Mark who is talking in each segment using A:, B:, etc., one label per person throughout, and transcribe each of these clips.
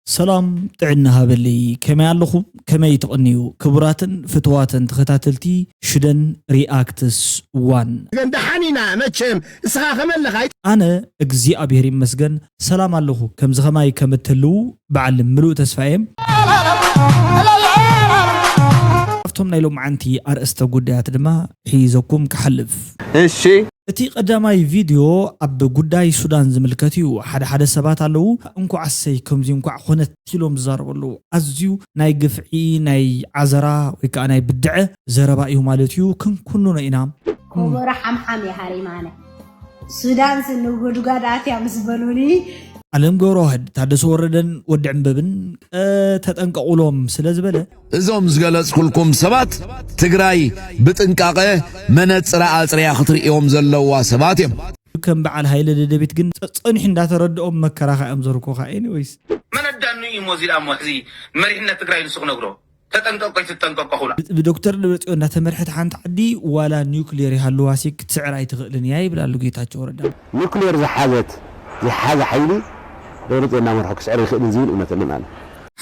A: سلام تعنا هابلي كما ياللخم كما يتقنيو كبراتن فتواتن تختاتلتي شدن رياكتس وان
B: دحانينا ماتشم اسخا خمل
A: انا اجزي ابيري مسجن سلام اللخو كم زخماي كمتلو بعلم ملو تسفايم افتهم نايلوم عنتي ارستا قدات دما حيزوكم كحلف
B: الشي
A: እቲ ቀዳማይ ቪድዮ ኣብ ጉዳይ ሱዳን ዝምልከት እዩ ሓደ ሰባት ኣለው እንኳ ዓሰይ ከምዚ እንኳ ኾነት ኢሎም ዝዛረበሉ ኣዝዩ ናይ ግፍዒ ናይ ዓዘራ ወይ ከዓ ናይ ብድዕ ዘረባ እዩ ማለት እዩ ክንኩኑ ኢና
C: ኮበራ ሓምሓም የሃሪማነ ሱዳን ስንጉድጓዳት ያምስበሉኒ
A: ዓለም ጎሮህድ ታደሰ ወረደን ወዲ ዕንበብን ተጠንቀቁሎም ስለዝበለ
D: እዞም ዝገለጽኩልኩም ሰባት ትግራይ ብጥንቃቐ መነጽራ ኣጽሪያ ክትርእዮም ዘለዋ ሰባት እዮም
A: ከም በዓል ሃይለ ደደቤት ግን ጸኒሕ እንዳተረድኦም መከራኸኦም ዘርኮ ኻይኒ ወይስ
E: መነዳኑ ይሞዚል አሞዚ መሪሕነት ትግራይ ንስኽ ነግሮ ተጠንቀቁ ተጠንቀቁ
A: ብዶክተር ደብረጽዮን እንዳተመርሐት ሓንቲ ዓዲ ዋላ ኒውክሊየር ይሃልዋሲ ክትስዕራይ ትኽእልን ያ ይብላሉ ጌታቸው ወረዳ
B: ኒውክሊየር ዝሓዘት ሓይሊ ደብረጽዮን መርሐክ ስዕር ይኽእል ዝብል እውነትን ኣነ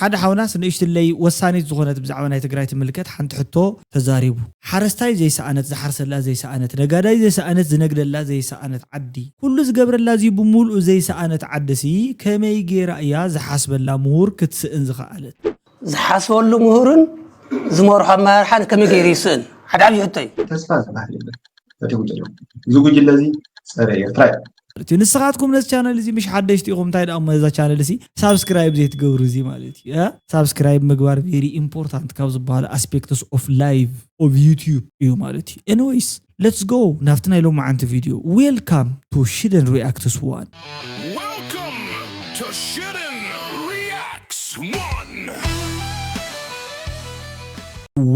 A: ሓደ ሓውናስ ንእሽትለይ ወሳኒት ዝኾነት ብዛዕባ ናይ ትግራይ ትምልከት ሓንቲ ሕቶ ተዛሪቡ ሓረስታይ ዘይሰኣነት ዝሓርሰላ ዘይሰኣነት ነጋዳይ ዘይሰኣነት ዝነግደላ ዘይሰኣነት ዓዲ ኩሉ ዝገብረላ እዚ ብሙሉእ ዘይሰኣነት ዓዲሲ ከመይ ጌራ እያ ዝሓስበላ ምሁር ክትስእን ዝኽኣለት
F: ዝሓስበሉ ምሁርን ዝመርሖ ኣመራርሓን ከመይ ጌሩ ይስእን ሓደ ዓብዪ ሕቶ እዩ
G: ተስፋ ዝበሃል ዝጉጅለ እዚ ፀረ ኤርትራ
A: ንስኻትኩም ነዚ ቻነል እዚ ምሽ ሓደሽቲ ኢኹም እንታይ ደኣ መዛ ቻነል እዚ ሳብስክራይብ ዘይትገብሩ እዚ ማለት እዩ ሳብስክራይብ ምግባር ቬሪ ኢምፖርታንት ካብ ዝበሃሉ አስፔክትስ ኦፍ ላይቭ ኦፍ ዩቲዩብ እዩ ማለት እዩ ኤኒዌይስ ሌትስ ጎ ናፍቲ ናይ ሎማዓንቲ ቪድዮ ዌልካም ቱ ሽደን ሪአክትስ ዋን
H: Welcome to Shidden Reacts 1.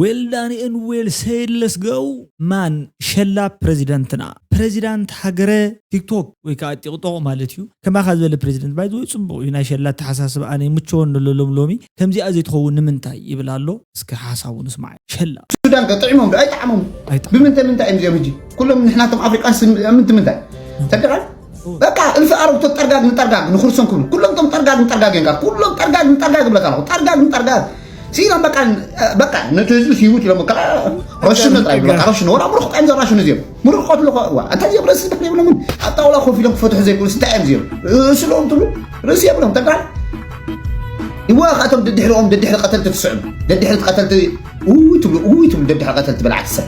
A: Well done and well said. Let's go. Man, شلا presidentنا. President هجرة تيك توك ويكاد تقطع مالتيو. كما خذ البريزيدنت بايدو يصبو ينا شلا تحساس بأني متشون لومي. كم زي أزيد خو نمنتاي يبلا له اسك حاسة ونسمع. شلا.
G: السودان قطعيهم أي تعمهم. بمنتا إمزي بيجي. كلهم نحن تم أفريقيا منتا. تدري؟ بقى الفقر وتترجع نخرسون كلهم تم ترجع كلهم ترجع بلا كلام ترجع سينا بقى نتوزو سيوت لما كلا رشنا طيب بقى رشنا ورا مرخ عند رشنا زين مرخ قتلوا انت زي بس بحنا ولا من حتى ولا خو فيلم فتح زي كل 6 زين شلون تقول روسيا بلهم تبع يوا قتل ضد حرام ضد حر قتلت 9 ضد حر قتلت تقول ضد حر قتلت بالعكس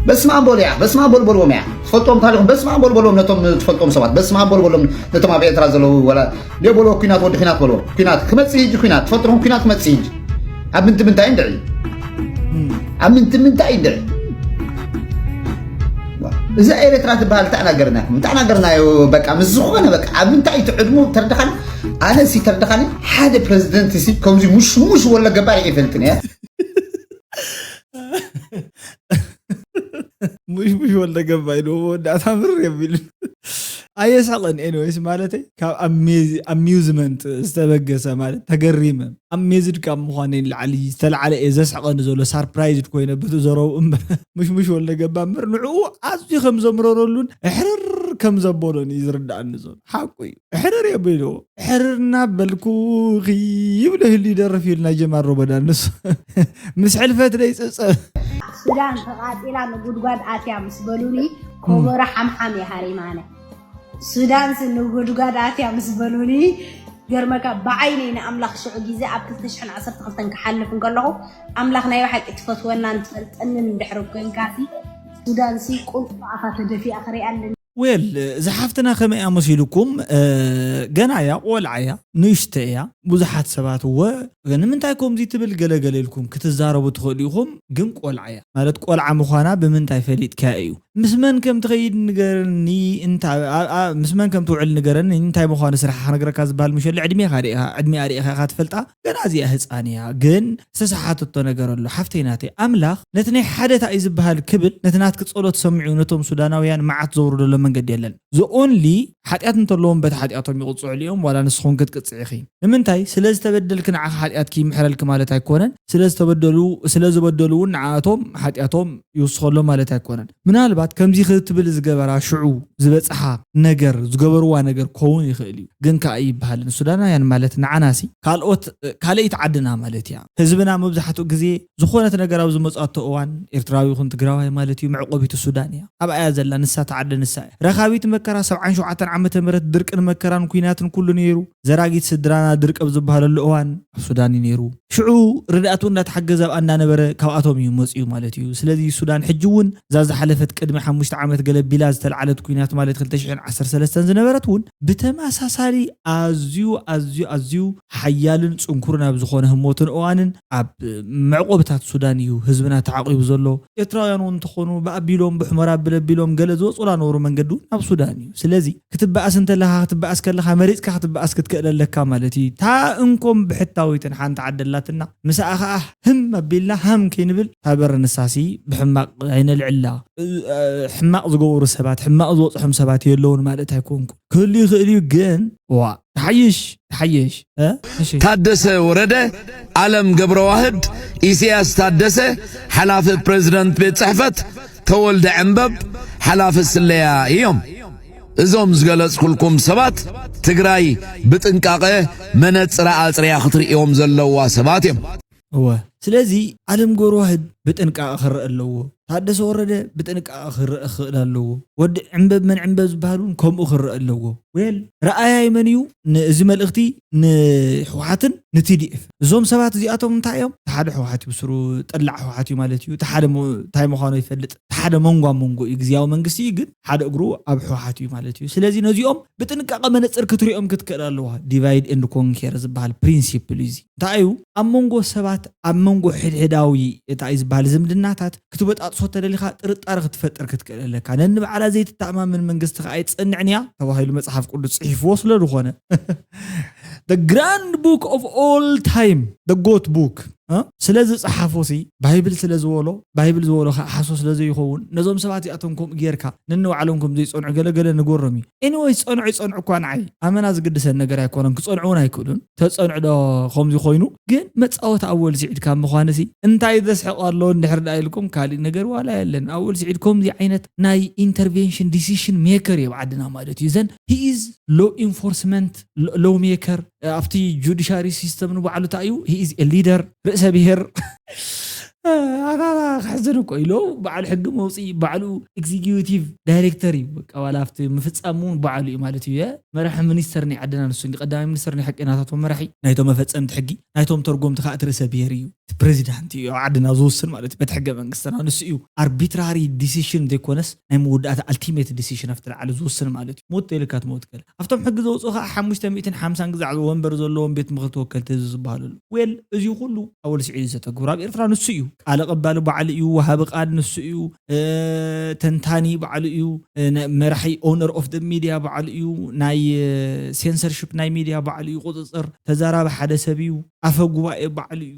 G: بس ما بقول يا بس ما بقول ومع تفضلوا تاريخهم بس ما بقول نتم تفضلوا سبات بس ما بقول نتم ابي اترازلوا ولا ليه بقولوا كينات ود كينات بقولوا كينات كما تسيج كينات تفضلوا كينات ما تسيج أبنت من تعين دعي أبنت من تعين دعي إذا أيرت راتب بحال تعنا قرنا بقى مزخونا بقى أبنت تعين تعدمو تردخان أنا سي تردخاني حدا بريزيدنت سي كومزي مش ولا قباري إفلتني
A: مش ولا قبائل ودا تمر يبيل أي سالن إنويس مالتي كاب أميوزمنت استبقى سمالت تجريمة أميزد كم مخانين العلي تلعلى إذا سالن زول سربرايز كوينه بتزرو مش ولا قبا مرنعو أزي خمسة مرورلون حرر كم زبولون يزرد عن زول حقوي حرر يبيلو حررنا بالكو يبله اللي در في النجمة ربنا نص مسحل فترة
C: ሱዳን ተቃጢላ ንጉድጓድ ኣትያ ምስ በሉኒ ኮበራ ሓምሓም የሃሪማነ ሱዳን ስንጉድጓድ ኣትያ ምስ በሉኒ ገርመካ ብዓይነይ ንኣምላኽ ሽዑ ግዜ ኣብ 2012 ክሓልፍ እንከለኹ ኣምላኽ ናይ ሓቂ ትፈትወና እንትፈልጠንን እንድሕር ኮንካሲ ሱዳን ሲ ቁልፍ ኣፋ ተደፊኣ ክሪኣለን
A: ويل زحفتنا كما أمسيلكم جنايا والعيا نشتيا بزحات سبات هو من تايكم زي تبل جلجلكم كتزاربوا تخليهم جنك والعيا مالت والع مخانا بمن تاي فريد كايو مسمن كم تغيد نجرني انت مسمن كم توعل نجرني انت مخانا سرح نجرك أزبال مش اللي عدمي خاريها عدمي أريها خات فلتا جنازي أهز أنيا جن سسحات التنجر اللي حفتيناتي أملاخ نتني حدث أيز بهالكبل نتنات كتصلوا تسمعونتهم سودانويان مع تزور لما قد يلن the only حاتيات انتلهم بت حاتياتهم يقصوا عليهم ولا نسخون كتقصعيخي لمنتاي سلاز تبدلك نع حاتيات كي محرلك مالت ايكونن سلاز بدلو نعاتهم حاتياتهم يوصلوا مالت ايكونن منالبات كمزي ክትብል ዝገበራ ሽዑ ዝበጽሓ ነገር ዝገበርዋ ነገር ኮውን ይኽእል እዩ ግን ካይ ይበሃል ሱዳናውያን ማለት ንዓናሲ ካልኦት ካልእት ዓድና ማለት ያ ህዝብና መብዛሕትኡ ግዜ ዝኾነት ነገር ኣብ ዝመጻቶ እዋን ኤርትራዊ ይኹን ትግራዋይ ማለት እዩ መዕቆቢት ሱዳን እያ ኣብ ኣያ ዘላ ንሳት ዓዲ ንሳ ረኻቢት መከራ 77 ዓመተ ምህረት ድርቅን መከራን ኩናትን ኩሉ ነይሩ ዘራጊት ስድራና ድርቅ ኣብ ዝበሃለሉ እዋን ኣብ ሱዳን ነይሩ ሽዑ ርዳእቱ እንዳተሓገዘ ኣብ እንዳነበረ ካብኣቶም እዩ መጽኡ ማለት እዩ ስለዚ ሱዳን ሕጂውን ዛዛ ሓለፈት ቅድሚ 5 ዓመት ገለቢላ ዝተልዓለት ኩናት ማለት 2013 ዝነበረትውን ብተማሳሳሊ ኣዝዩ ሓያልን ጽንኩርን ኣብ ዝኾነ ህሞትን እዋንን ኣብ መዕቆብታት ሱዳን እዩ ህዝብና ተዓቂቡ ዘሎ ኤርትራውያን እንትኾኑ በኣቢሎም ብሕመራ ብለቢሎም ገለ ዝወጽላ ነበሩ መንገዱ ኣብ ሱዳን እዩ ስለዚ ክትበኣስ እንተለኻ ክትበኣስ ከለኻ መሪጽካ ክትበኣስ ክትከለለካ ማለት እዩ ታ እንኮም ብሕታዊትን ሓንቲ ዓደላትና ምስኣኻ ህም ኣቢልና ሃም ከይንብል ታበር ንሳሲ ብሕማቅ ኣይነልዕላ ሕማቅ ዝገብሩ ሰባት ሕማቅ ዝወጽሖም ሰባት የለውን ማለት ኣይኮንኩ ክህሉ ይኽእል እዩ ግን ዋ ተሓይሽ
D: ታደሰ ወረደ ዓለም ገብረ ዋህድ ኢሳያስ ታደሰ ሓላፊ ፕሬዝዳንት ቤት ጽሕፈት ተወልደ ዕንበብ ሓላፊ ስለያ እዮም እዞም ዝገለጽኩልኩም ሰባት ትግራይ ብጥንቃቐ መነጽራ ኣጽርያ ክትርእዮም ዘለዋ ሰባት እዮም
A: ስለዚ ዓለም ገብረ ዋህድ ብጥንቃቐ ክርአ ኣለዎ ታደሰ ወረደ ብጥንቃቐ ክርአ ክእል ኣለዎ ወዲ ዕንበብ መን ዕንበብ ዝበሃሉን ከምኡ ክርአ ኣለዎ ወል ረኣያይ መን እዩ እዚ መልእኽቲ ንሕወሓትን ንቲዲኤፍ እዞም ሰባት እዚኣቶም እንታይ እዮም ሓደ ሕወሓት ይብስሩ ጠላዕ ሕወሓት እዩ ማለት እዩ ሓደ እንታይ ምዃኑ ይፈልጥ ሓደ መንጎ እዩ ግዝያዊ መንግስቲ ግን ሓደ እግሩ ኣብ ሕወሓት እዩ ማለት እዩ ስለዚ ነዚኦም ብጥንቃቐ መነጽር ክትሪኦም ክትክእል ኣለዋ ዲቫይድ ኤንድ ኮንኬር ዝበሃል ፕሪንሲፕል እዩ እንታይ እዩ ኣብ መንጎ ሰባት ኣብ መንጎ ሕድሕዳዊ እንታይ ዝበሃል ዝምድናታት ክትበጣጥሶ ተደሊኻ ጥርጣረ ክትፈጥር ክትክእል ኣለካ ነንበዓላ ዘይትተኣማምን መንግስቲ ከዓ ይጸንዕን እያ ተባሂሉ መጽሓፍ ቅዱስ ጽሒፍዎ ስለ ዝኾነ the grand book of all time the goat book ስለዚ ጽሓፎሲ ባይብል ስለዝወሎ ባይብል ዝወሎ ሓሶ ስለዘይኸውን ነዞም ሰባት እዚኣቶም ከም ጌርካ ነንባዕሎም ከም ዘይጸንዑ ገለገለ ንጎረም እዩ anyway ጸንዑ እኳ ንዓይ ኣመና ዝግድሰን ነገር ኣይኮነን ክጸንዑን ኣይክእሉን ተጸንዑ ዶ ከምዚ ኮይኑ ግን መጻወት ኣወል ስዒድካ ምዃነሲ እንታይ ዘስሕቕ ኣሎ እንድሕር ዳኢልኩም ካልእ ነገር ዋላ የለን ኣወል ስዒድ ከምዚ ዓይነት ናይ ኢንተርቬንሽን ዲሲሽን ሜከር እዩ ዓድና ማለት እዩ ዘን he is law enforcement law maker after judiciary system ንባዕሉ ታዩ he is a leader ርእሰ ብሔር ሓዘን እኮ ኢሎ በዓል ሕጊ መውፅኢ ባዕሉ ኤግዚኪዩቲቭ ዳይሬክተር እዩ በቃ ዋላ ኣብቲ ምፍጻሙን ባዕሉ እዩ ማለት እዩ መራሒ ሚኒስተር ናይ ዓድና ንሱ ቀዳማይ ሚኒስተር ናይ ሕቂ ናታቶም መራሒ ናይቶም መፈጸምቲ ሕጊ ናይቶም ተርጎምቲ ከዓ ርእሰ ብሔር እዩ ፕሬዚዳንት እዩ ዓድና ዝውስን ማለት በቲ ሕገ መንግስትና ንሱ እዩ አርቢትራሪ ዲሲሽን ዘይኮነስ ናይ መወዳእታ አልቲሜት ዲሲሽን ኣብቲ ላዕሊ ዝውስን ማለት እዩ ሞት ተልካት ሞት ከለ ኣብቶም ሕጊ ዘውፅኡ ከዓ 550 ግዛዕ ወንበር ዘለዎም ቤት ምክሪ ተወከልቲ ዝበሃሉ ወል እዚ ኩሉ ኣወል ስዒድ ዘተግብር ኣብ ኤርትራ ንሱ እዩ ቃል ቀባሊ በዓል እዩ ወሃቢ ቃል ንሱ እዩ ተንታኒ በዓል እዩ መራሒ ኦነር ኦፍ ደ ሚዲያ በዓል እዩ ናይ ሴንሰርሺፕ ናይ ሚዲያ በዓል እዩ ቁፅፅር ተዛራቢ ሓደ ሰብ እዩ ኣፈ ጉባኤ በዓል እዩ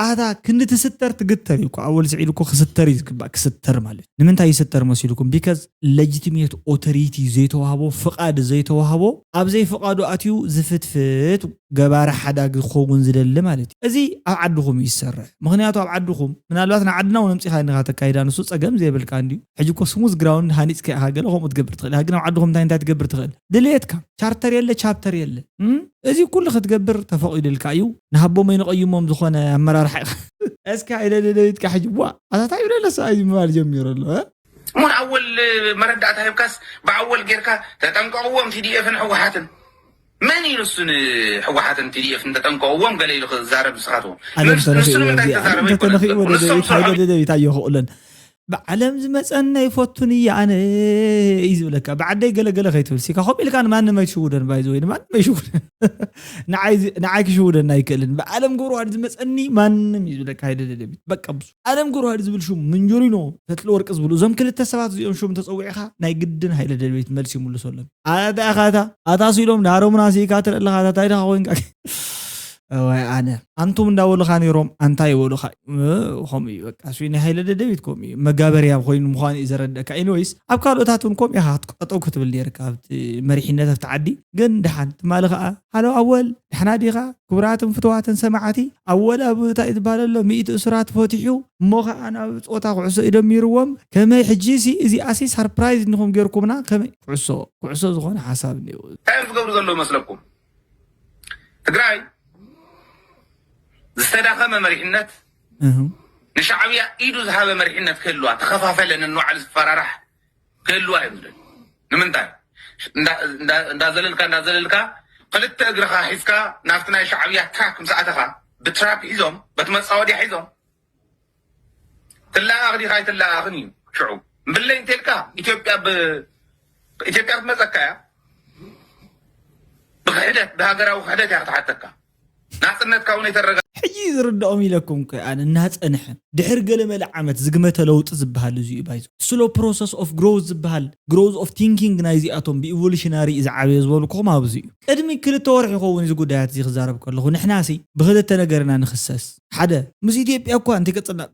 A: ኣታ ክንትስተር ትግተር እዩ ኣወል ስዒድ እኮ ክስተር ይዝግባእ ክስተር ማለት ንምንታይ ይስተር መሲልኩም ቢካዝ ሌጂቲሜት ኦቶሪቲ ዘይተዋህቦ ፍቃድ ዘይተዋህቦ ኣብ ዘይ ፍቃዱ ኣትዩ ዝፍትፍት ገባር ሓዳግ ክኸውን ዝደሊ ማለት እዩ እዚ ኣብ ዓድኹም ይሰርሕ ምክንያቱ ኣብ ዓድኹም ምናልባት ንዓድና ወንምፂኻ ንኻ ተካይዳ ንሱ ፀገም ዘይብልካ እንዲዩ ሕጂ እኮ ስሙዝ ግራውንድ ሃኒፅካ ኢኻ ገለ ከምኡ ትገብር ትኽእል ግን ኣብ ዓድኹም እንታይ ትገብር ትኽእል ድሌትካ ቻርተር የለ ቻፕተር የለ እዚ ኩሉ ክትገብር ተፈቂዱልካ እዩ ንሃቦም ይንቀይሞም ዝኾነ ኣመራርሓ እስካ ኢለለይትካ ሕጂ ዋ ኣታታይ ብለለሳ እዩ ምባል ጀሚሩ ኣሎ
E: من أول مردات هيبكاس بأول جيركا تتنقوم TDF حوحاتن من ينسون حوحاتن TDF تتنقوم قال لي زارب سخاتو
A: نسون من ذاك زارب يقول بعلم زمصنا يفوتني يعني يزول لك بعد يقلقل خيتول سيكا خب لك انا ما يشودن بايزوين ما يشود نعايك شودن نايكلن بعلم غورو هاد زمصني مانم يزول لك هيدا دبي بقى بس علم غورو هاد زبل شو من جورينو تتل ورق زبلو زم كل تسبات زيوم شو متصوعيخا ناي قدن هيدا دبيت ملسي مولسولن ادا اخاتا اتا سيلوم نارو مناسي كاتر الله هذا تايدا وين أنا أنتم داول خاني روم أنتاي ولو خا هم يبقى هاي لديفيد كومي مجابر يا خوين مخان إذا ردك إنويس أبكار أتاتون كوم يا هات أتوقع كتب اللي ركبت مريحين تعدي جن دحن ما لغا هلو أول إحنا ديغا كبرات فتوات سمعتي أول أبو تايد بالله 100 أسرات فتحوا موقع أنا أتاق عصو إدم يروم كما يحجيسي إذا أسي سربرايز إنهم جيركمنا كما عصو زغون حساب نيو
E: تعرف قبل ذلو مسلكم تقرأي زستداخل مريحنات نشعبيا إيدو زهاب مريحنات كلها تخفافل لأن النوع على الفرارح كلها يبدل نمنتاي نازللك قلت أجرخا حيسكا نافتنا شعبيا تاك مساعتها بتراب حيزهم بتمصاودي حيزهم تلا أغدي خاي تلا أغني شعوب بالله انتلكا إثيوبيا بمزكايا بخدت بهاجرا وخدت يا تحتكا ناصرنت كوني ترجع
A: حجي زردهم لكم كأنا الناس أنحن دحر قل ملع عمت زقمته لو تزبها لزي بايزو slow process of growth زبها growth of thinking نايزي أتوم بإيفولوشناري إذا عبيز ولكم أبزي أدمي كل تورح يخون يزقو دهات زي خزارب كله نحناسي بخدت تنقرنا نخسس حدا مش إثيوبيا أكو أنت كتصنع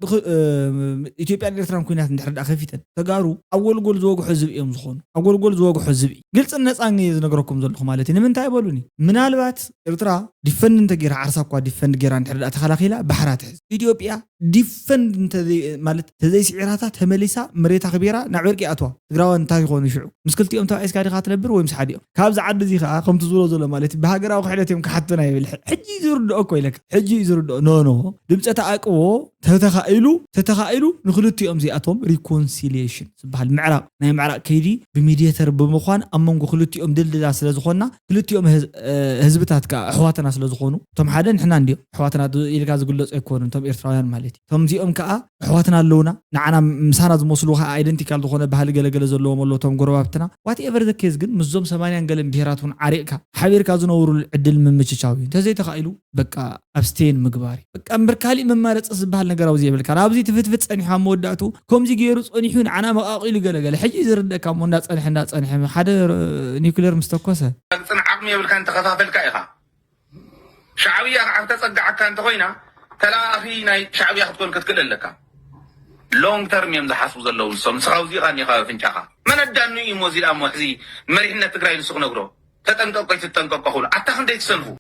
A: إثيوبيا نرترم كونات ندحر أخفيتا تجارو أول جول زوج حزب يوم زخون أول جول زوج حزب قلت الناس أني نقرأكم زلهم مالتي من تايبولوني من الوقت إرترا دفن أنت جير عرسك ودفن جير عن حد أتخلقيلا بحرات إثيوبيا دفن أنت مالت تزي سعراتها تمليسا مريتها كبيرة نعبرك أتوا تقرأون تايقون يشعو مشكلتي أنت عايز كاري خاطر نبر ويمسح حديو كابز عد زي خا قمت زول زول مالتي بهاجرا وخيلتهم كحتنا يبل حجي يزرد أكوي لك حجي يزرد نو دمت أتأكو تتخائلوا نخلتي أمزي أتوم ريكونسيليشن سبحان المعراق ناي معراق كيدي بميدياتر بمخوان أمم خلتي أم دل سلازخونا خلتي أم هزبتات كأحواتنا سلازخونو تم حدا نحنا عندي أحواتنا إلى كاز يقول لك يكونوا تم إرترايان مالتي تم زي أم كأ أحواتنا اللونا نعنا مسانا زموسلوها أيدنتيكال دخونا بهالجل زلوا ملو تم جروبتنا واتي إفر ذا كيس جن مزوم سمانيا قلم بهراتون عريقة حبير كازنور العدل من متشاوي تزي تخائلوا بقى أبستين مقباري بقى أمريكالي من مارس أصبح نقراو زي بالكلام أبزي تفتفت أني حموداتو كم زي جيروس أني حين عنا مقاقيل قال حجي زرد كم الناس أني حم حدا نيوكلير مستقوسة
E: أنا عقمي بالكان تخفافل كايها شعبية عم تصدق كان تخوينا تلا أخي ناي شعبية تقول كتكل لك لونج ترم يمزح حسب زلوا الصم سخاوزي غني خاف فنشاخا من الدانو يموزي الأموحزي مريحنا تقرأي لسوق نقرأ تتنقق خلا أتخن ديت سنفو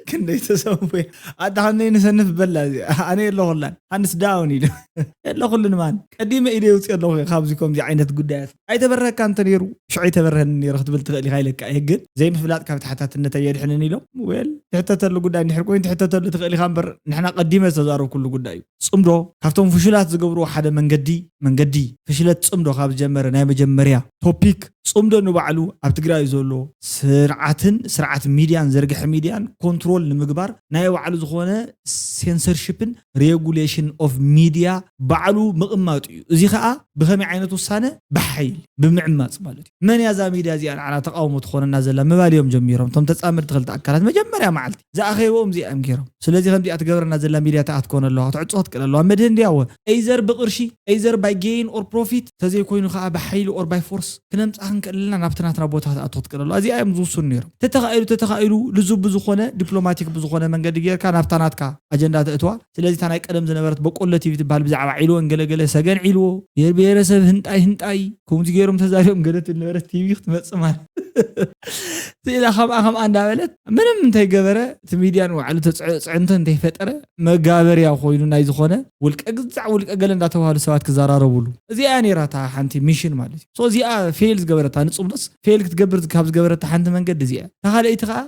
A: كن ديت سنفو أتخن نسنف بلا أنا اللي غلان أنس داوني اللي غلن مان قديمة إيدي وصير له خابزكم دي عينة قدات أي تبرها كان تنيرو شو أي تبرها إني رحت بلتغلي هايلك أيقن زي ما فلات كانت حتى النتائج إحنا نيلو ويل حتى تلو قداي نحرقوا أنت حتى تلو تغلي خامبر نحنا قديمة تزارو كله قداي صمدو كفتهم فشلات زقبرو حدا من قدي فشلات صمدو خابز جمر نايم جمريا توبيك صمدو نبعلو أبتقرأي زولو سرعة ميديان زرقح ميديان كنترول المقبار نايو على زخونة سينسرشيبن ريغوليشن اوف ميديا بعلو مقمات زي خا بخمي عينتو السنة بحيل بمعمات مالتي من يازا ميديا زي على تقاوم تخون نازل مباليهم جميرهم تم تتامر تخلط اكلات مجمريا معلتي زي اخيوهم زي امكيرهم سلازي خمدي اتقبر نازل ميديا تاعتكون الله تعصوت كل الله مدهن دياو ايزر بقرشي ايزر باي جين اور بروفيت تزي كوينو خا بحيل اور باي فورس كنمت اخن كلنا نابتناتنا بوتات اتوت كل الله زي ايم زوسو نير تتخائلوا لزوب بزخونه دبلوماتيك بزخونه منقد غيركا نابتناتكا اجندا تاتوا سلازي تانا قدم زنبرت بقوله تي بتبال بزعبا عيلو انجلجل سجن عيلو يربيرسب هنطاي كوم زيرم تزاريم قدت النبرت تي بي تمصمال سيلا خم አንድ አበለት ምንም እንታይ ገበረ ሚዲያን ወዓሉ ተጽዕንተ እንታይ ፈጠረ መጋበርያ ኮይኑ ናይ ዝኾነ ውልቀ ግዛዕ ውልቀ ገለ እንዳተባሃሉ ሰባት ክዛራረቡሉ እዚኣ ነራታ ሓንቲ ሚሽን ማለት እዩ ሶ እዚኣ ፌልስ ገበረታ ንጹምነስ ፌል ክትገብር ካብ ዝገበረታ ሓንቲ መንገድ እዚኣ ተኻለይቲ ኸኣ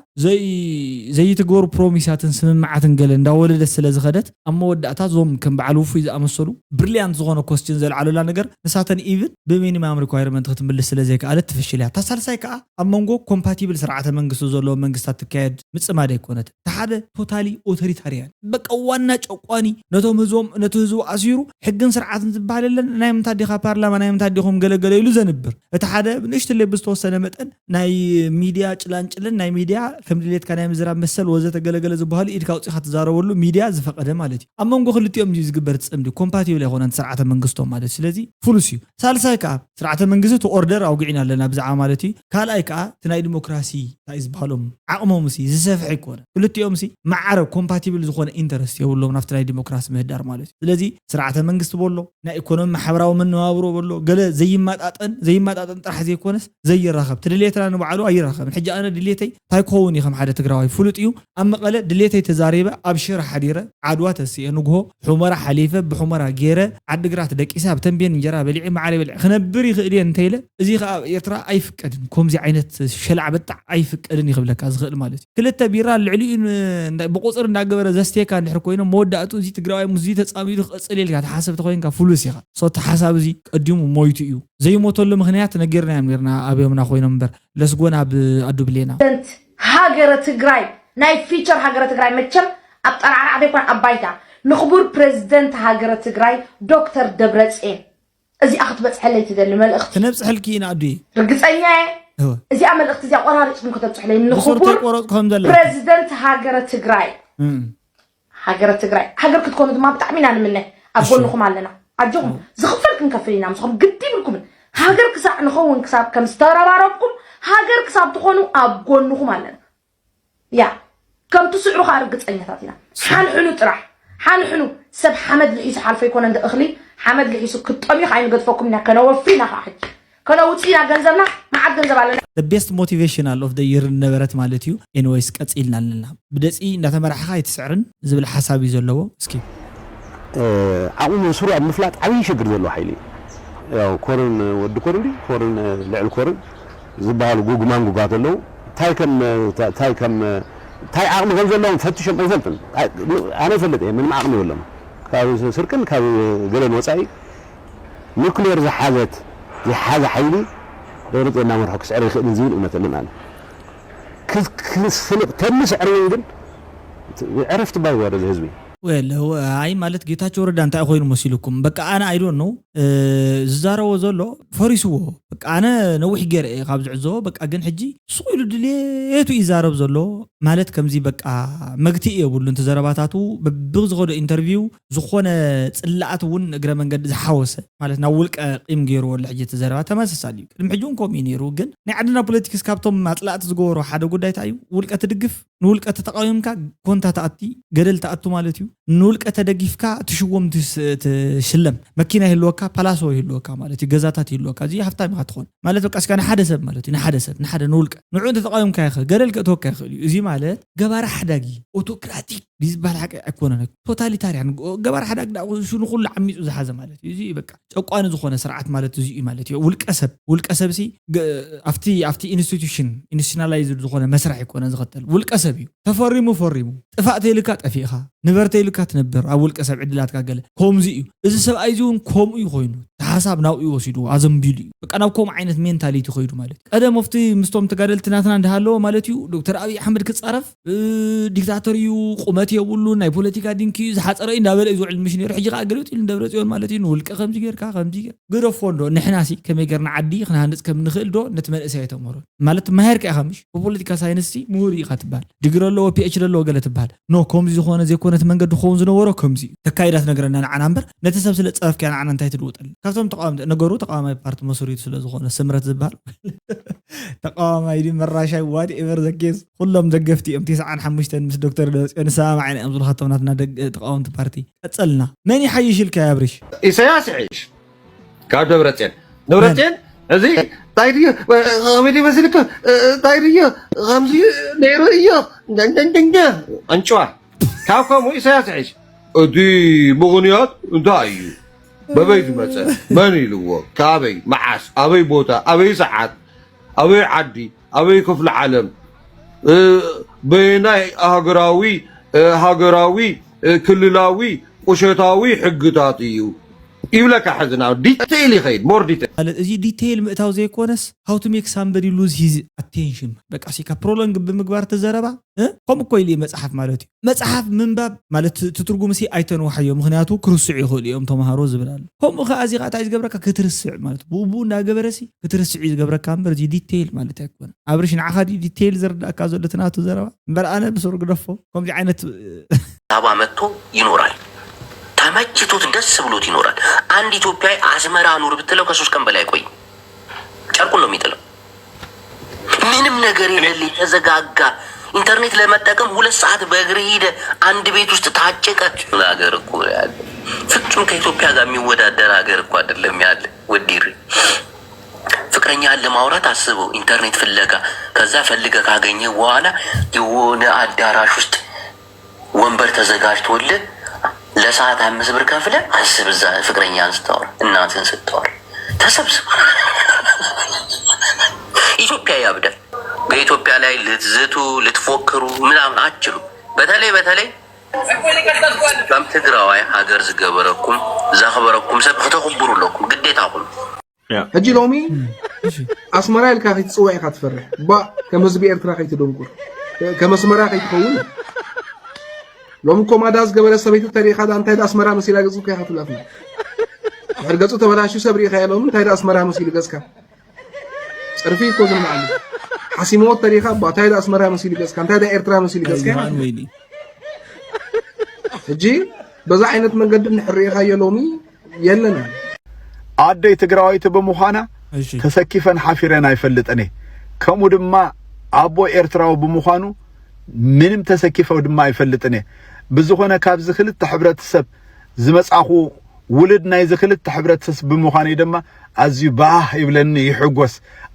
A: ዘይትገበሩ ፕሮሚሳትን ስምምዓትን ገለ እንዳወለደ ስለ ዝኸደት ኣብ መወዳእታ ዞም ከም በዓል ውፉይ ዝኣመሰሉ ብሪሊያንት ዝኾነ ኮስችን ዘልዓሉላ ነገር ንሳተን ኢቭን በሚኒማም ሪኳየርመንት ክትምልስ ስለ ዘይከኣለት ትፍሽልያ ታሳልሳይ ከኣ ኣብ መንጎ ኮምፓቲብል ስርዓተ መንግስቱ ዘሎ መንግስታት ትካየድ ምጽማደ ይኮነት ተሓደ ቶታሊ ኦቶሪታሪያን በቃ ዋና ጨቋኒ ነቶም ህዝቡ ኣሲሩ ሕግን ስርዓትን ዝበሃለለን ናይ ምንታዲኻ ፓርላማ ናይ ምንታዲኹም ገለገለ ኢሉ ዘንብር እቲ ሓደ ንእሽተይ ብዝተወሰነ መጠን ናይ ሚዲያ ጭላንጭልን ናይ ሚዲያ ከም ድሌትካ ናይ ምዝራብ መሰል ወዘተ ገለገለ ዝበሃሉ ኢድካ ውፅኢኻ ትዛረበሉ ሚዲያ ዝፈቀደ ማለት እዩ ኣብ መንጎ ክልቲኦም ዝግበር ጽምዲ ኮምፓቲብል ኣይኮነን ስርዓተ መንግስቶም ማለት ስለዚ ፉሉስ እዩ ሳልሳይ ከዓ ስርዓተ መንግስቱ ኦርደር ኣውግዒና ኣለና ብዛዕባ ማለት እዩ ካልኣይ ከዓ ናይ ዲሞክራሲ ታይ ዝበሃሎም ዓቕሞም ሲ ዝሰፍሕ ኣይኮነ ክልቲኦም ሲ ማዕረብ ኮምፓቲብል ዝኾነ ኢንተረስት የብሎም ናፍቲ ናይ ዲሞክራሲ ምህዳር ማለት እዩ ስለዚ ስርዓተ መንግስቲ በሎ ናይ ኢኮኖሚ ማሕበራዊ መነባብሮ በሎ ገለ ዘይማጣጠን ጥራሕ ዘይኮነስ ዘይራኸብ ትድሌትና ንባዕሉ ኣይራኸብን ሕጂ ኣነ ድሌተይ እንታይ ክኸውን ከም ሓደ ትግራዋይ ፍሉጥ እዩ ኣብ መቐለ ድሌተይ ተዛሪበ ኣብ ሽረ ሓዲረ ዓድዋ ተስየ ንግሆ ሑመራ ሓሊፈ ብሑመራ ገይረ ዓዲግራት ደቂሳ ብተንቤን እንጀራ በሊዒ ማዕረ በሊዒ ክነብር ይኽእል እየ እንተይለ እዚ ከዓ ኤርትራ ኣይፍቀድን ከምዚ ዓይነት ሸልዓ በጣዕ ኣይፍቀድን ይኽብለካ ዝኽእል ማለት እዩ ክልተ ቢራ ልዕሊኡ ብቁፅር እንዳገበረ ዘስተየካ እንድሕር ኮይኖም መወዳእቱ እዚ ትግራዋይ ሙዚ ተፃሚዱ ክቕፅል ኢልካ ተሓሰብቲ ኮይንካ ፍሉስ ኢኻ ሶ ተሓሳብ እዚ ቀዲሙ ሞይቱ እዩ ዘይሞተሉ ምክንያት ነገርና ነርና ኣብዮምና ኮይኖም እምበር ለስጎና ኣብ ኣዱብሌና
I: ሃገረ ትግራይ ናይ ፊቸር ሃገረ ትግራይ መቸም ኣብ ጠራዓራ ዘይኮነ ኣባይታ ንኽቡር ፕሬዚደንት ሃገረ ትግራይ ዶክተር ደብረጽዮን እዚኣ ክትበፅሐለይ ትደሊ መልእኽቲ
A: ክነብፅሐልኪ ኢና ኣዱየ
I: ርግፀኛ እዚኣ መልእኽቲ እዚኣ ቆራሪፅኩም ከተብፅሐለይ ንኽቡር ፕሬዚደንት ሃገረ ትግራይ ሃገር ክትኮኑ ድማ ብጣዕሚ ኢና ንምነ ኣብ ጎንኹም ኣለና ኣጆኹም ዝኽፈል ክንከፍል ኢና ምስኹም ግዲ ይብልኩምን ሃገር ክሳዕ ንኸውን ክሳብ ከም ዝተረባረብኩም ሃገር ክሳብ ትኾኑ ኣብ ጎንኹም ኣለና ያ ከም ትስዕሩ ከዓ ርግፀኛታት ኢና ሓንሕኑ ጥራሕ ሓንሕኑ ሰብ ሓመድ ልሒሱ ሓልፎ ይኮነ እንደ እኽሊ ሓመድ ልሒሱ ክጠሚኹ ኣይንገድፈኩም ኢና ከነወፊና ከዓ ሕጂ ከነውፅኢና ገንዘብና መዓት ገንዘብ ኣለና
A: the best motivational of the year ነበረት ማለት እዩ anyways ቀፂልና ኣለና ብደፂ እንዳተመራሕኻ ይትስዕርን ዝብል ሓሳብ እዩ ዘለዎ እስኪ
B: ዓቕሙ ስሩ ኣብ ምፍላጥ ዓብይ ሽግር ዘለዎ ሓይሊ ያው ኮርን ወዲ ኮርን ኮርን ልዕል ኮርን ዝበሃሉ ጉጉማን ጉጋት ኣለዉ ታይ ዓቕሚ ከም ዘለዎም ፈትሾም ኣይፈልጥን ኣነ ይፈልጥ እየ ምንም ዓቕሚ የብሎም ካብ ስርቅን ካብ ገለን ወፃኢ ኒውክሌር ዝሓዘ ሓይሊ ደብረፅዮን እናመርሖ ክስዕር ይኽእል ዝብል እምነት ኣለና ክስልቕ ተንስዕር ግን ዕረፍቲ ባይ ወረደ ህዝቢ
A: አይ ማለት ጌታቸው ረዳ እንታይ ኮይኑ መሲልኩም በቃ ኣነ አይ ዶንት ኖ ዝዛረቦ ዘሎ ፈሪስዎ በቃ ኣነ ነዊሕ ገይረ ካብ ዝዕዞ በቃ ግን ሕጂ ስቁኢሉ ድሌቱ ይዛረብ ዘሎ ማለት ከምዚ በቃ መግቲ የብሉ እንተዘረባታቱ ብዝኸደ ኢንተርቪው ዝኾነ ጽላኣት እውን እግረ መንገዲ ዝሓወሰ ማለት ናብ ውልቀ ቂም ገይርዎ ሕጂ ተዘረባ ተመሳሳሊ እዩ ቅድሚ ሕጂ ኮም ነይሩ ግን ናይ ዓድና ፖለቲክስ ካብቶም ማጥላኣት ዝገበሮ ሓደ ጉዳይ እንታይ እዩ ውልቀ ትድግፍ ንውልቀ ተጠቃሚምካ ኮንታ ተኣቲ ገደል ተኣቱ ማለት እዩ ንውልቀ ተደጊፍካ ትሽወም ትሽለም መኪና ይህልወካ ፓላሶ ይህልወካ ማለት እዩ ገዛታት ይህልወካ እዚ ሃፍታም ኢኻ ትኾን ማለት በቃ እስካ ንሓደ ሰብ ማለት እዩ ንሓደ ንውልቀ ንዑ ተጠቃሚምካ ይኽእል ገደል ክእትወካ ይኽእል እዩ እዚ ማለት ገባራ ሓዳጊ ኦቶክራቲክ ቢዝባል ሓቂ ኣይኮነን ቶታሊታሪያን ገባራ ሓዳጊ ሽኑ ኩሉ ዓሚፁ ዝሓዘ ማለት እዩ እዚ በቃ ጨቋኒ ዝኾነ ስርዓት ማለት እዚ እዩ ማለት እዩ ውልቀ ሰብሲ ኣብቲ ኢንስቲቱሽናላይዝድ ዝኾነ መስራሕ ይኮነ ዝኽተል ውልቀ ሰብ እዩ ተፈሪሙ ጥፋእ ተይልካ ጠፊእኻ ንበር ተይልካ ትነብር ኣብ ውልቀ ሰብ ዕድላትካ ገለ ከምዚ እዩ እዚ ሰብኣይ እዚ እውን ከምኡ እዩ ኮይኑ ተሓሳብ ናብኡ ወሲዱ ኣዘንቢሉ እዩ በቃ ናብ ከምኡ ዓይነት ሜንታሊቲ ኮይዱ ማለት እዩ ቀደም ኣብቲ ምስቶም ተጋደልትናትና እንዳሃለዎ ማለት እዩ ዶክተር ኣብይ ኣሕመድ ክፃረፍ ዲክታተር እዩ ቁመት የብሉ ናይ ፖለቲካ ድንኪ እዩ ዝሓፀረ እዩ እንዳበለ እዩ ዝውዕል ምሽነሩ ሕጂ ከዓ ገለውጥ ኢሉ ደብረፅዮን ማለት እዩ ንውልቀ ከምዚ ጌርካ ከምዚ ጌር ግደፎ ዶ ንሕናሲ ከመይ ጌርና ዓዲ ክነሃንፅ ከም ንኽእል ዶ ነቲ መንእሰይ ኣይተምሃሮ ማለት ማሄርካ ኢኻ ምሽ ብፖለቲካ ሳይንስ ምሁር ኢኻ ትበሃል ዲግሪ ኣለዎ ፒኤችዲ ኣለዎ ገለ ትበሃል ኖ ከምዚ ዝኾነ ዘይኮነት መንገዲ ክኸውን ዝነበሮ ከምዚ ተካይዳት ነገረና ንዓና እምበር ነቲ ሰብ ስለ ፀረፍካ ንዓና እንታይ ትልውጠል ካብቶም ተቃዋሚ ነገሩ ተቃዋማይ ፓርቲ መስሪቱ ስለ ዝኾነ ስምረት ዝበሃል ተቃዋማይ ዲ መራሻይ ዋት ኤቨር ዘኬስ ኩሎም ደገፍቲ እዮም 95 ምስ ዶክተር ደብረፅዮን ሰማዕና እዮም ዝልኻቶም ናትና ተቃዋምቲ ፓርቲ ቀፀልና መን ይሓይሽልካ ያብርሽ
J: ኢሳያስ ይሕይሽ ካብ ደብረፅዮን እዚ ታይድዮ ከመይ መስልክ ታይድዮ ከምዚ ነይሩ እዮ እንደንደንደ አንጨዋ ካብ ከምኡ ኢሳያስ ይሕይሽ እቲ ምኽንያት እንታይ እዩ በበይ ዝመፀ መን ኢልዎ ካበይ መዓስ ኣበይ ቦታ ኣበይ ሰዓት ኣበይ ዓዲ ኣበይ ክፍሊ ዓለም በናይ ሃገራዊ ክልላዊ ቁሸታዊ ሕግታት እዩ ይብለካ ሕዝና ዲቴይል ይኸይድ ሞር ዲቴይል
A: ማለት እዚ ዲቴይል ምእታው ዘይኮነስ how to make somebody lose his attention በቃ ሲካ ፕሮሎንግ ብምግባር ተዘረባ ከም እኮ ኢሊ መጽሓፍ ማለት እዩ መጽሓፍ ምንባብ ማለት ትትርጉም ሲ ኣይተንዋሕዮ ምክንያቱ ክርስዕ ይኽእል እዮም ተማሃሮ ዝብላሉ ከምኡ ከዓ እዚ ቃታ ዝገብረካ ክትርስዕ ማለት ቡቡ እንዳገበረሲ ክትርስዕ ዝገብረካ እምበር እዚ ዲቴይል ማለት ኣይኮነ ኣብርሽ ንዓኻ ዲቴይል ዝርዳእካ ዘሎ ትናቱ ዘረባ እምበር ኣነ ብስሩ ግደፎ ከምዚ ዓይነት
K: አባ መጥቶ ይኖራል ተመችቶት ደስ ብሎት ይኖራል አንድ ኢትዮጵያዊ አስመራ ኑር ብትለው ከ3 ቀን በላይ ቆይ ጨርቁን ነው የሚጥለው ምንም ነገር የሌለ ተዘጋጋ ኢንተርኔት ለመጠቀም 2 ሰዓት በእግር ሄደ አንድ ቤት ውስጥ ታጨቀች። ሀገር እኮ ያለ ፍጹም ከኢትዮጵያ ጋር የሚወዳደር ሀገር እኮ አይደለም ያለ ወዲር ፍቅረኛን ለማውራት አስበው ኢንተርኔት ፍለጋ ከዛ ፈልገ ካገኘ በኋላ የሆነ አዳራሽ ውስጥ ወንበር ተዘጋጅቶልህ ለሰዓት 5 ብር ከፍለህ አስብ እዛ ፍቅረኛን ስታወራ እናትን ስታወራ ተሰብስብ ኢትዮጵያ ያብዳል። በኢትዮጵያ ላይ ልትዝቱ ልትፎክሩ ምናምን አትችሉ። በተለይ ከም ትግራዋይ ሀገር ዝገበረኩም ዘኸበረኩም ሰብ ከተኸብሩ ለኩም ግዴታኩም
L: ሕጂ ሎሚ ኣስመራ ኢልካ ከይትፅዋዕ ኢኻ ትፈርሕ ባ ከም ህዝቢ ኤርትራ ከይትደንቁር ከም ኣስመራ ከይትኸውን ሎሚ ኮማዳ ዝገበረ ሰበይቲ ተሪኻ እንታይ ኣስመራ መሲላ ገጽካ ኢኻ ትብላትና ድሕሪ ገጹ ተበላሽዩ ሰብ ሪኢኻ ሎሚ እንታይ ኣስመራ መሲሉ ገጽካ ፅርፊ እኮ ዝምዓሉ ሓሲሞት ተሪኻ እንታይ ኣስመራ መሲሉ ገጽካ እንታይ ኤርትራ መሲሉ ገጽካ ሕጂ በዛ ዓይነት መንገዲ ንሕርኢኻዮ ሎሚ የለና
M: አደይ ትግራዋይት በመዃና ተሰኪፈን ሓፊረን አይፈልጥኔ ከምኡ ድማ አቦ ኤርትራው በመዃኑ ምንም ተሰኪፈው ድማ አይፈልጥኔ ብዙኾነ ካብ ዝኽልት ሕብረተሰብ ዝመጻኹ ውልድ ናይ ዝኽልት ሕብረተሰብ በመዃነ ድማ ኣዝዩ ባህ ይብለኒ ይሕጎስ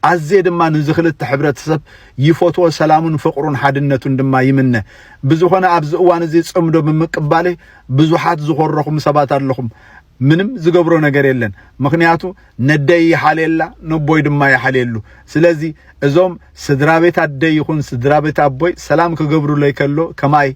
M: ኣዝየ ድማ ንዝኽልት ሕብረተሰብ ይፎትዎ ሰላሙን ፍቅሩን ሓድነቱን ድማ ይምነ ብዙኾነ ኣብዚ እዋን እዚ ጽምዶ ብምቅባለ ብዙሓት ዝኾረኹም ሰባት ኣለኹም ምንም ዝገብሮ ነገር የለን ምክንያቱ ነደይ ይሓለላ ነቦይ ድማ ይሓለሉ ስለዚ እዞም ስድራቤት አደይ ይኹን ስድራቤት አቦይ ሰላም ክገብሩ ለይከሎ ከማይ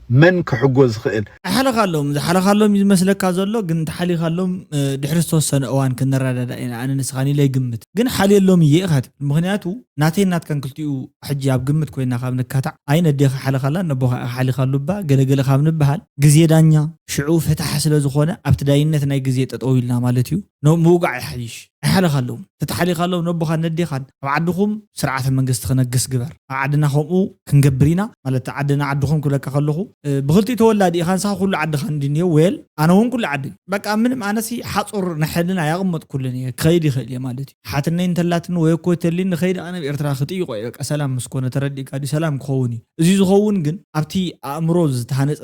M: من كحجوز خيل
A: حلقالهم حلقالهم يمسلك كازلو جن تحلقالهم دحرستو سنة أوان كنا ردا أنا نسخاني لا يجمد جن حلي لهم يأخذ مغنياتو ناتين نات كان كلتيو حجاب جمد كوينا خامن كتع أين الدخ حلقالا نبوها حلقالو با جل خامن بحال جزيدانيا شعوف فتح حسل زخونة ابتدائيين نتناي جزيت أطويلنا مالتيو نو موقع حديش حلقالهم تتحلقالهم نبوها ندي خان وعدهم سرعة من قست خنا قس جبر عدنا خمو كنجبرينا مالت عدنا عدهم كلك خلوه بغلتي تولد إخان صار كل عد خنديني ويل أنا هون كل عد بق أمن معنا سي حصر نحلنا يغمض كلني خيري خيري مالتي حتى إن تلاتن ويكو تلين خير أنا بإرتراح خطي قويك السلام مسكونة تردي كادي سلام خوني زيز خون جن أبتي أمروز تهانت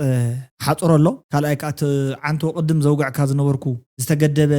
A: حصر الله كلايكات عنتو قدم زوجع كاز نوركو استجدب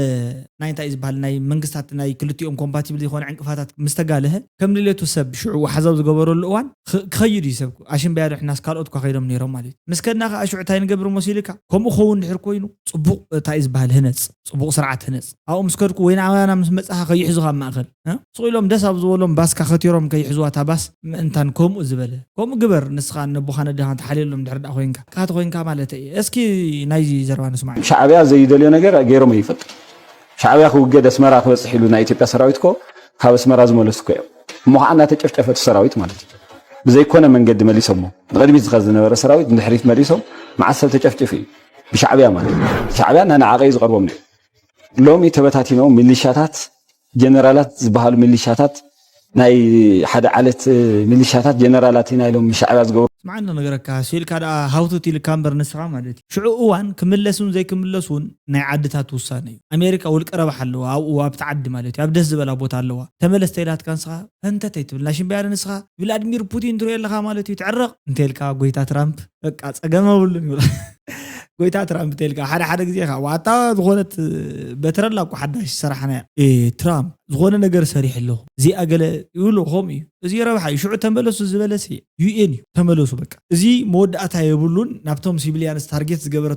A: ناين تايز بهالناي منقصات ناي كلتي كومباتيبل يكون عنك فاتات مستقاله كم ليلته سب شو حزب زجبروا الأوان خيري سبكو عشان بيعرف ناس قالوا كخيرهم نيرهم مالتي مسكنا أشوع تاين قبر مسيلك هم أخوون نحركوينو صبوق تايز بهالهنس صبوق سرعة هنس أو مسكركو وين عوانا مسمسها خي يحزوها ما أخر ها صويلهم دس أبزولهم بس كختيرهم كي يحزوها تبس أنتن كوم وزبله كوم قبر نسخان نبوخنا دهان تحليلهم دحرد أخوينك كات أخوينك مالتي اسكي نايجي زروان اسمعي
N: شعبيا زي دليل نجار غيره ما يفكر شعبيا خو قد اسمرا خو صحيلو نا ኢትዮጵያ ሰራዊትኮ ካብ اسمرا ዝመለስኩ እዮም ሞሓና ተጨፍጨፈት ሰራዊት ማለት بزي كونه من قد مليسهم غادي بيزغزنا ورا سراويت من حريف مليسهم معسل تشفشفي بشعبيه مالك شعبيه انا عقيز قربهم لومي تبتاتينو ميليشياتات جنرالات زبحالو ميليشياتات ناي حدا علت ميليشياتات جنرالات نايلهم شعبيه زغور
A: معنا نغرك هاسيل كذا هاوتو تيل كامبر نسرا مالتي شعوان كملسون زي كملسون ناي عدتات وصاني امريكا والقرب حلوا او بتعدي مالتي ابدز بلا بوت علوا تملس تيلات كانسخا انت تيتبلاشين بيار نسخا فلاديمير بوتين تري لها مالتي تعرق انتلكا غويتا ترامب بقى صقما بلن يقول غويتا ترامب تلكا حدا غزي خا واتا زغونت بترلاقو حداش صراحه ترامب زغونه ነገር ሰሪሕ له زي اجل يقولوا خمي زي ربح يشعو تملسو زبلسي UN تملسو بقى زي مودعታ يبلون نابتوم سيبليانس تارجت زغبره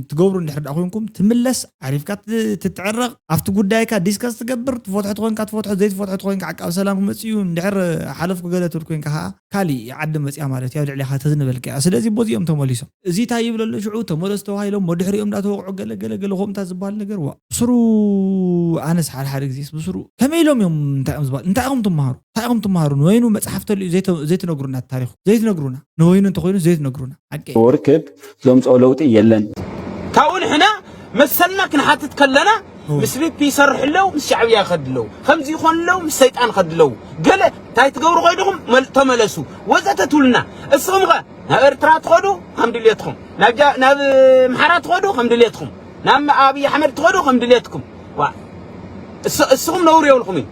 A: تغبروا نحرد اخوينكم تملس عرفكات تتعرق افت غدايكا ديسكاس تغبر تفوتحت خوينكا تفوتحت زيت تفوتحت خوينكا عقاب سلام مصيو ندحر حلفكو غلت خوينكا كالي عد مصيا مالت يا دعلي خا تزنبلك ስለዚህ ቦዚኦም ተመሊሶም እዚ ታይ ይብለሉ ሽዑ ተመለስቶ ሃይሎም መድሕሪኦም ዳተወቅዑ ገለገለገለኹም ታዝባል ነገር ዋ ስሩ ኣነስ ሓደ ግዜስ ብስሩ ከመይሎም እዮም እንታይኦም ትማሃሩ ወይኑ መጽሐፍተሉ ዘይትነግሩና ታሪኹ ዘይትነግሩና ነወይኑ እንተኮይኑ ዘይትነግሩና አቀ
N: ወርክብ ዘምጾ ለውጥ የለን
O: ካውን ሕና መሰልና ክንሓትት ከለና مسلك بيصرح له مش شعبي ياخذ له خمس يخون له مش سيطان خذ له قال تاي تقوروا غيرهم تملسوا وزتتولنا الصمغه ارترا تخدوا حمد ليتكم ناب محرات تخدوا حمد ليتكم نام ابي احمد تخدوا حمد ليتكم الصوم نوري والخمي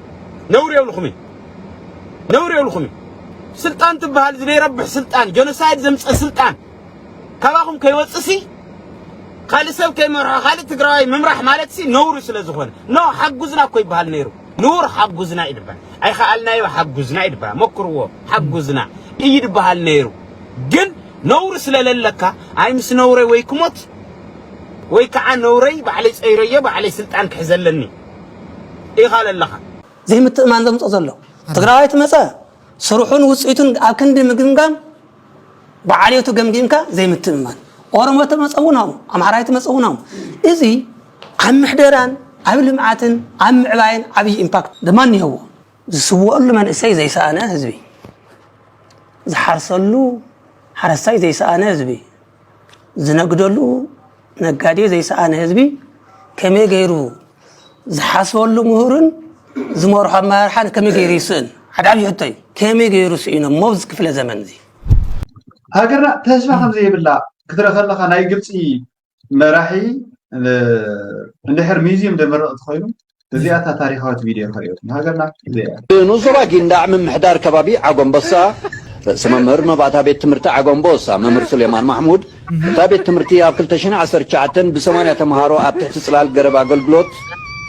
O: سلطان تبهال زي ربح سلطان جنوسايد زمص سلطان كباكم كيوصسي خالي سب كيمرح خالي تግራይ ممرح ማለት سي نور ስለዝኾነ نو حجزنا እኮ ይባል ነይሩ نور حجزنا ይድባል አይ خالنايو حجزنا ይድባል ሞክርዎ حجزنا ይድባል ነይሩ ግን نور ስለለለካ አይ ምስ نوري ወይ ክሞት ወይ ከዓ نوري ባዕለይ ፀይረየ ባዕለይ ስልጣን ክሕዘለኒ ይኻል ኣለኻ
F: زي متأمان زمص ዘሎ تግራይ ትመፀ ስሩሑን ውጽኢቱን ኣብ ክንዲ ምግምጋም بعليته جمجيمك زي متأمان أورمو تمسؤونهم أمهراي تمسؤونهم إذي عم حدران عبل معاتن عم عباين عبي إمباكت دماني هو سووا له من إسي زي سأنا هزبي زحرصلو حرساي زي سأنا هزبي زنقدلو نقادي زي سأنا هزبي كمي غيرو زحاسولو مهورن زمرح مرحان كمي غيري سن حد عبي حتى كمي غيرو سينا موز كفل زمن زي
M: هاجرنا تسمع خمسة يبلا كتر خلنا خناي قبسي مراحي اندحر ميزيوم دمر تخيلوا تزياتها تاريخات فيديو خريط هاجرنا زي
P: نوزرا جندا من محدار كبابي عقم بصا سممر ما بعد بيت تمرت عقم بوسا ممر سليمان محمود تابيت تمرتي ابكل تشنا 10 ساعتن ب8 تمهارو اب تحت صلال قرب اغلغلوت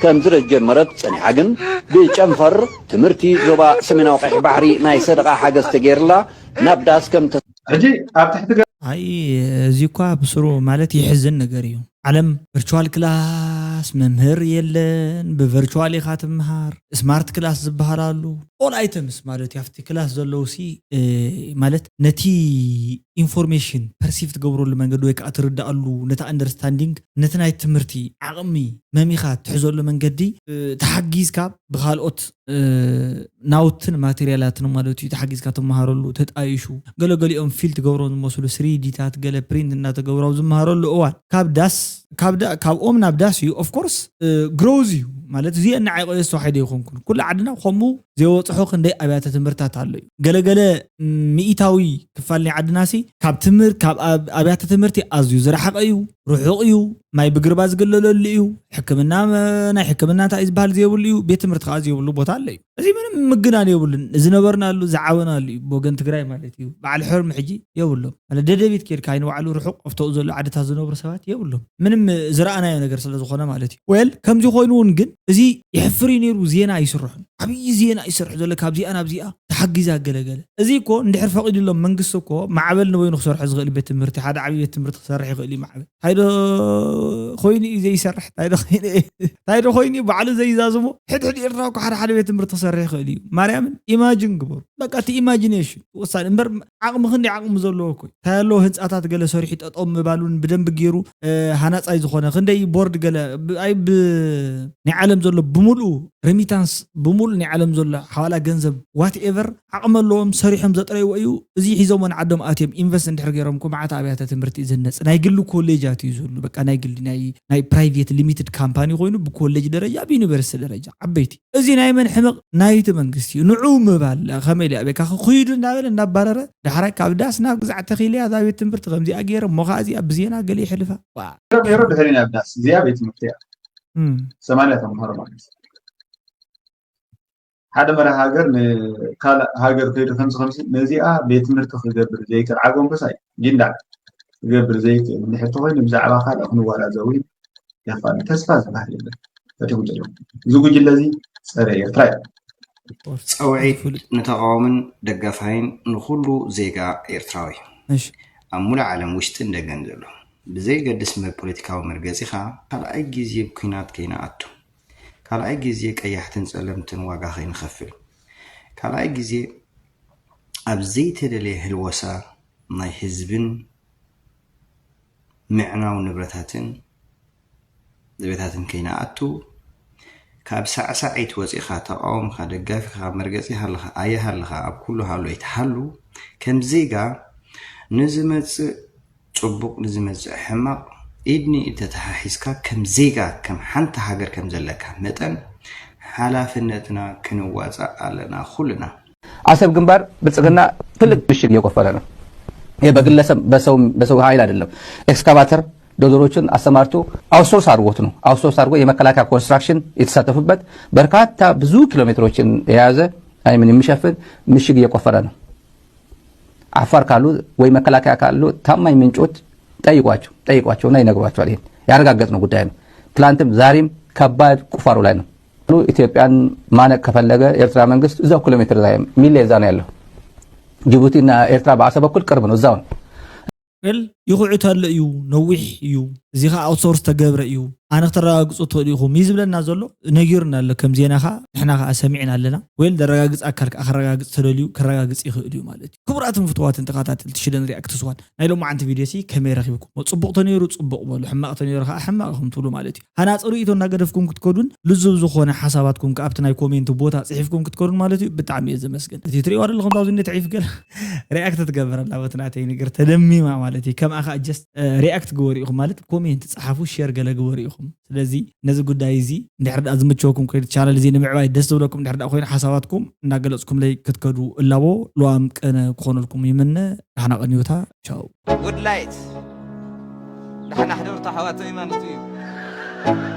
P: كم زرج جمرت صني حقن بيچنفر تمرتي زوبا سمنا وقح بحري ناي صدقه حاجه تغيرلا نبداس كم
M: اجي اب تحت
A: هاي زيكوا بسرو مالتي يحزن نغريو علم فيرتشوال كلاس ممهر يلن بفيرتشوال خاتم مهار سمارت كلاس زبهرالو اول ايتمز مالتي افتي كلاس زلوسي مالت نتي انفورميشن بيرسيفت غبرو لمنغدو يك اتردالو نتا اندرستاندينج نتناي تمرتي عقمي مميخات تحزولو منغدي تحجيز كاب بخالوت ناوتن ماتيريالاتن مالتي تحجيز كاب تمهارلو تتايشو غلغليهم فيلد غبرو مسلو 3 دي تات غله برينت እና ተገብራው ዝመሃረሉ እዋን ካብ ኦም ናብ ዳስ እዩ ኦፍ ኮርስ ግሮዝ እዩ ማለት እዚ እና ዓይቆየስ ተዋሕደ ይኹንኩን ኩሉ ዓድና ከምኡ ዘይወፅሑ ክንደይ ኣብያተ ትምህርታት ኣሎ እዩ ገለገለ ሚኢታዊ ክፋልኒ ዓድናሲ ካብ ትምህርት ካብ ኣብያተ ትምህርቲ ኣዝዩ ዝረሓቐ እዩ ርሑቕ እዩ ማይ ብግርባ ዝገለለሉ እዩ ሕክምና ናይ ሕክምና እንታይ ዝበሃል ዘይብሉ እዩ ቤት ትምህርቲ ከዓ ዘይብሉ ቦታ ኣሎ እዩ እዚ ምንም ምግናን የብሉን ዝነበርናሉ ዝዓወናሉ እዩ ቦገን ትግራይ ማለት እዩ በዓል ሕርም ሕጂ የብሎም ማለት ደደቢት ኬድካ አይን ባዕሉ ርሑቕ ኣፍተው ዘሎ ዓድታት ዝነብሩ ሰባት የብሎም ምንም ዝረኣናዮ ነገር ስለ ዝኾነ ማለት እዩ ወል ከምዚ ኮይኑን ግን እዚ ይሕፍሪ ነይሩ ዜና ይስርሑ ዓብይ ዜና ይስርሑ ዘሎ ካብዚኣ ናብዚኣ ተሓጊዛ ገለገለ እዚ እኮ እንድሕር ፈቂድሎም መንግስቲ እኮ ማዕበል ንበይኑ ክሰርሑ ዝኽእል ቤት ትምህርቲ ሓደ ዓብይ ቤት ትምህርቲ ክሰርሕ ይኽእል እዩ ማዕበል ሃይዶ ኮይኒ ዘይሰርሕ ሃይዶ ኮይኒ ባዕሉ ዘይዛዝሞ ሕድሕድ ኤርትራ እኮ ሓደ ቤት ትምህርቲ ክሰርሕ ይኽእል እዩ ማርያምን ኢማጂን ግበሩ በቃ እቲ ኢማጂኔሽን ወሳኒ እምበር ዓቕሚ ክንደይ ዓቕሚ ዘለዎ እኮ ታያሎ ህንፃታት ገለ ሰሪሑ ጠጠም ምባሉን ብደንብ ገይሩ ሃናፃይ ዝኾነ ክንደይ ቦርድ ገለ ኣይ ናይ ዓለም ዘሎ ብሙሉኡ ሬሚታንስ ብሙሉእ ናይ ዓለም ዘሎ ሓዋላ ገንዘብ ዋት ኤቨር ዓቕሚ ኣለዎም ሰሪሖም ዘጥረይዎ እዩ እዚ ሒዞም ዓዶም ኣትዮም ኢንቨስት እንድሕር ገይሮም ኩማዓት ኣብያተ ትምህርቲ ዝነፅ ናይ ግሊ ኮሌጃት እዩ ዘሎ በቃ ናይ ግሊ ናይ ፕራይቬት ሊሚትድ ካምፓኒ ኮይኑ ብኮሌጅ ደረጃ ብዩኒቨርሲቲ ደረጃ ዓበይቲ እዚ ናይ መን ሕመቕ ናይቲ መንግስቲ እዩ ንዑ ምባል ከመይ ሊያ በካ ክይዱ እንዳበለ እንዳባረረ ድሕራይ ካብ ዳስ ናብ ግዛዕ ተኺልያ እዛ ቤት ትምህርቲ ከምዚኣ ገይሮም ሞኻ እዚኣ ብዜና ገለ ይሕልፋ
M: ኔሮ ድሕሪና ብዳስ እዚኣ ቤት ትምህርቲ እያ 8 ተምሃሮ ማለት ሓደ መራ ሃገር ንካልእ ሃገር ከይዱ ከምዚ ነዚኣ ቤት ትምህርቲ ክገብር ዘይክእል ዓጎም በሳይ ጅንዳ ክገብር ዘይክእል ንሕቶ ኮይኑ ብዛዕባ ካልእ ክንወዳዘዊ ያፋን ተስፋ ዝበሃል የለን ፈቲሙ ዘሎ ዝጉጅለ እዚ ፀረ ኤርትራ እዩ
Q: ፀውዒት ንተቃውምን ደጋፋይን ንኩሉ ዜጋ ኤርትራዊ ኣብ ሙሉእ ዓለም ውሽጥን ደገን ዘሎ ብዘይገድስ ፖለቲካዊ መርገፂኻ ካልኣይ ግዜ ኩናት ከይነኣቱ ካልኣይ ግዜ ቀያሕትን ፀለምትን ዋጋ ከይንኸፍል ካልኣይ ግዜ ኣብ ዘይተደለየ ህልወሳ ናይ ህዝብን ምዕናው ንብረታትን ዘቤታትን ከይነኣቱ ካብ ሳዕሳዒት ወፂኻ ተቃውምካ ደጋፊኻ መርገፂኻ ኣለኻ ኣየሃ ኣለኻ ኣብ ኩሉ ሃሎ ይትሓሉ ከም ዜጋ ንዝመፅእ ፅቡቅ ንዝመፅእ ሕማቕ ኢድኒ ተተሓሒዝካ ከም ዜጋ ከም ሓንቲ ሃገር ከም ዘለካ መጠን ሓላፍነትና ክንዋፃእ ኣለና ኩልና
R: አሰብ ግንባር ብልጽግና ትልቅ ምሽግ እየቆፈረ ነው። ይሄ በግለሰብ በሰው ኃይል አይደለም። ኤክስካቫተር ዶዘሮችን አሰማርቶ አውትሶርስ አድርጎት ነው። አውትሶርስ አድርጎ የመከላከያ ኮንስትራክሽን የተሳተፉበት በርካታ ብዙ ኪሎ ሜትሮችን የያዘ አይምን የሚሸፍን ምሽግ እየቆፈረ ነው። አፋር ካሉ ወይ መከላከያ ካሉ ታማኝ ምንጮች ጠይቋቸውና ይነግሯቸዋል። ይሄን ያረጋገጥነው ጉዳይ ነው። ትላንትም ዛሬም ከባድ ቁፋሮ ላይ ነው። ኢትዮጵያን ማነቅ ከፈለገ ኤርትራ መንግስት እዛው ኪሎ ሜትር ላይ ሚሌ እዛ ነው ያለው። ጅቡቲና ኤርትራ በአሰብ በኩል ቅርብ ነው፣ እዛው ነው።
A: ይኹዕት አለ እዩ ነዊሕ እዩ እዚ ኸ አውትሶርስ ተገብረ እዩ ኣነ ክተረጋግፁ ትኽእሉ ኢኹም እዩ ዝብለና ዘሎ ነጊሩና ኣሎ። ከም ዜና ኸ ንሕና ኸ ሰሚዕና ኣለና ወይ ዘረጋግፅ ኣካል ከዓ ከረጋግፅ ተደልዩ ከረጋግፅ ይኽእል እዩ ማለት እዩ። ክቡራትን ፍትዋትን ተኸታተልቲ ሽደን ሪኣክት ስዋን ናይ ሎማዓንቲ ቪድዮ ሲ ከመይ ረኺብኩም? ጽቡቕ ተነይሩ ጽቡቕ በሉ፣ ሕማቕ ተነይሩ ከዓ ሕማቕ ኢኹም ትብሉ ማለት እዩ። ሃናፂ ርእቶ እናገደፍኩም ክትከዱን ልዙብ ዝኾነ ሓሳባትኩም ከኣብቲ ናይ ኮሜንት ቦታ ጽሒፍኩም ክትከዱን ማለት እዩ ብጣዕሚ እየ ዘመስግን። እቲ ትሪእዎ ኣለኹም ታብዚ ተዒፍ ገለ ሪኣክት ትገብረላ ወትናተይ ነገር ተደሚማ ማለት እዩ። ከምኣ ከዓ ጀስት ሪኣክት ግበሩ ኢኹም ማለት ኮሜንት ጻሓፉ ሼር ገለ ግበሩ ኢኹም። ስለዚ ነዚ ጉዳይ እዚ እንድሕር ዳኣ ዝምቸወኩም ኮይኑ ቻናል እዚ ንምዕባይ ደስ ዝብለኩም እንድሕር ዳኣ ኮይኑ ሓሳባትኩም እናገለጽኩም ላይ ክትከዱ እላቦ ልዋም ቀነ ክኾነልኩም ይምነ ንሕና ቀኒዮታ ቻው
S: ጉድ ላይት ንሕና ሕደርታ ሓዋተይ ማለት እዩ